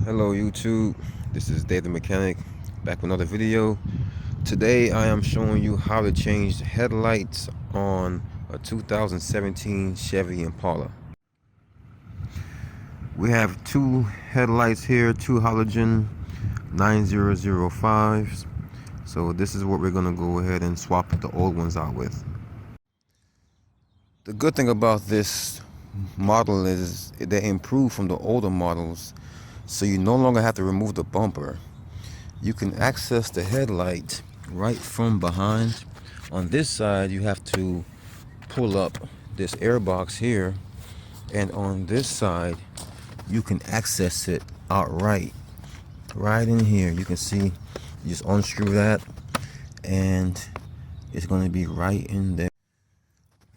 Hello YouTube, this is Dave the Mechanic back with another video. Today I am showing you how to change the headlights on a 2017 Chevy Impala. We have two headlights here, two halogen 9005s. So this is what we're going to go ahead and swap the old ones out with. The good thing about this model is they improve from the older models, so you no longer have to remove the bumper. You can access the headlight right from behind. On this side you have to pull up this airbox here, and on this side you can access it outright right in here. You can see, you just unscrew that and it's going to be right in there.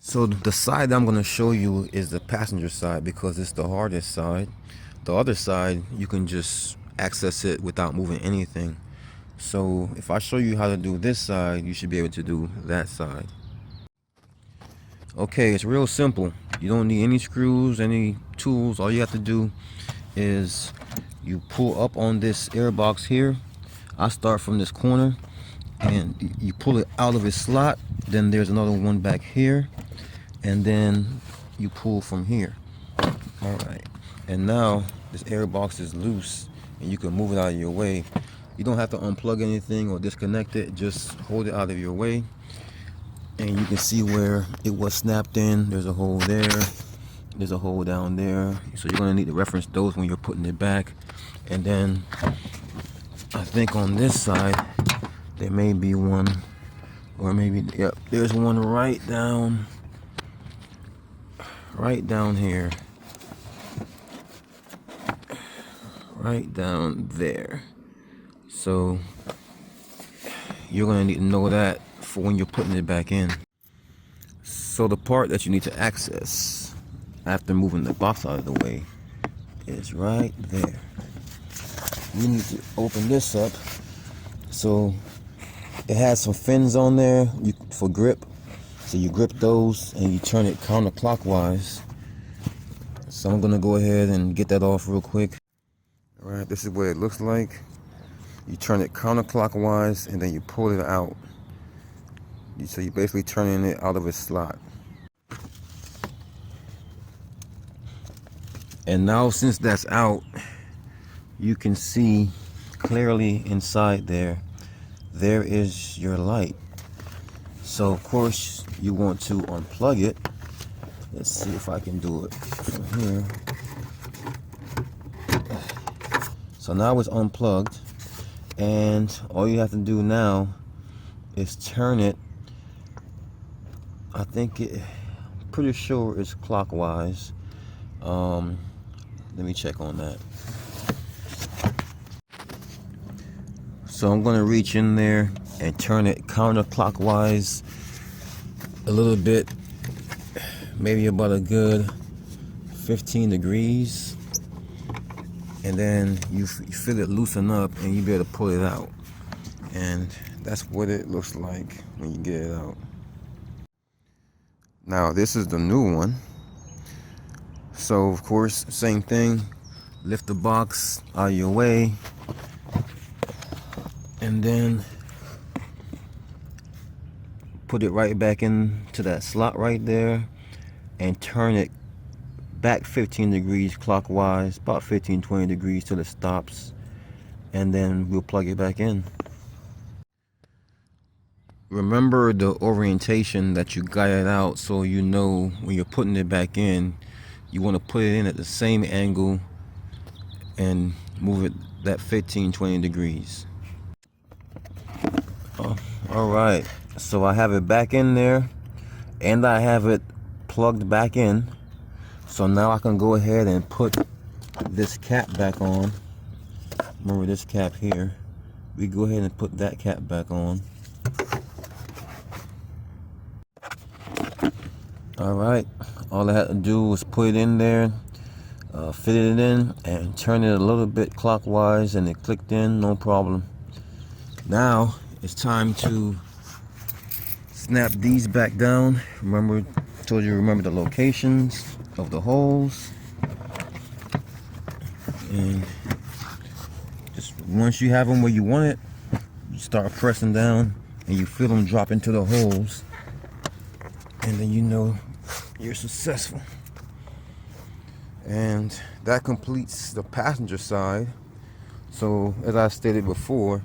So the side I'm going to show you is the passenger side because it's the hardest side. The other side you can just access it without moving anything. So if I show you how to do this side, you should be able to do that side. Okay, it's real simple. You don't need any screws, any tools. All you have to do is you pull up on this airbox here. I start from this corner and you pull it out of its slot. Then there's another one back here, and then you pull from here. All right, and now this airbox is loose and you can move it out of your way. You don't have to unplug anything or disconnect it, just hold it out of your way. And you can see where it was snapped in. There's a hole there, there's a hole down there. So you're gonna need to reference those when you're putting it back. And then I think on this side there may be one, or maybe, yep, there's one right down here, right down there. So you're gonna need to know that for when you're putting it back in. So the part that you need to access after moving the box out of the way is right there. You need to open this up. So it has some fins on there for grip. So you grip those and you turn it counterclockwise. So I'm gonna go ahead and get that off real quick. All right, this is what it looks like. You turn it counterclockwise and then you pull it out. So you're basically turning it out of its slot. And now since that's out, you can see clearly inside there. There is your light. So of course you want to unplug it. Let's see if I can do it from here. So now it's unplugged, and all you have to do now is turn it. I'm pretty sure it's clockwise. Let me check on that. So I'm gonna reach in there and turn it counterclockwise a little bit, maybe about a good 15 degrees, and then you feel it loosen up and you be able to pull it out. And that's what it looks like when you get it out. Now this is the new one. So of course, same thing, lift the box out of your way and then put it right back into that slot right there and turn it back 15 degrees clockwise, about 15-20 degrees till it stops, and then we'll plug it back in. Remember the orientation that you got it out, so you know when you're putting it back in, you want to put it in at the same angle and move it that 15-20 degrees. All right, so I have it back in there and I have it plugged back in. So now I can go ahead and put this cap back on. Remember this cap here? We go ahead and put that cap back on. All right, all I had to do was put it in there, fit it in, and turn it a little bit clockwise, and it clicked in, no problem. Now it's time to snap these back down. Remember, I told you, remember the locations of the holes. And Once you have them where you want it, you start pressing down and you feel them drop into the holes, and then you know you're successful. And that completes the passenger side. So as I stated before,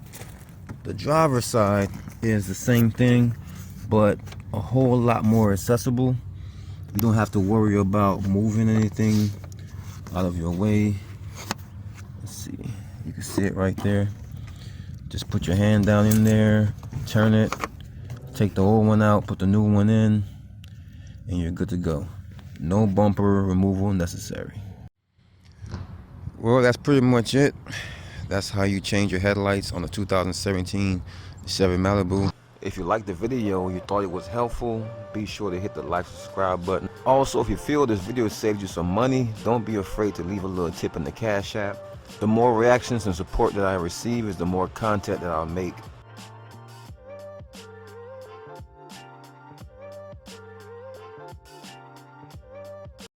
the driver's side is the same thing, but a whole lot more accessible. You don't have to worry about moving anything out of your way. Let's see, you can see it right there. Just put your hand down in there, turn it, take the old one out, put the new one in, and you're good to go. No bumper removal necessary. Well, that's pretty much it. That's how you change your headlights on the 2017 Chevy Malibu. If you liked the video, you thought it was helpful, be sure to hit the like, subscribe button. Also, if you feel this video saved you some money, don't be afraid to leave a little tip in the Cash App. The more reactions and support that I receive is the more content that I'll make.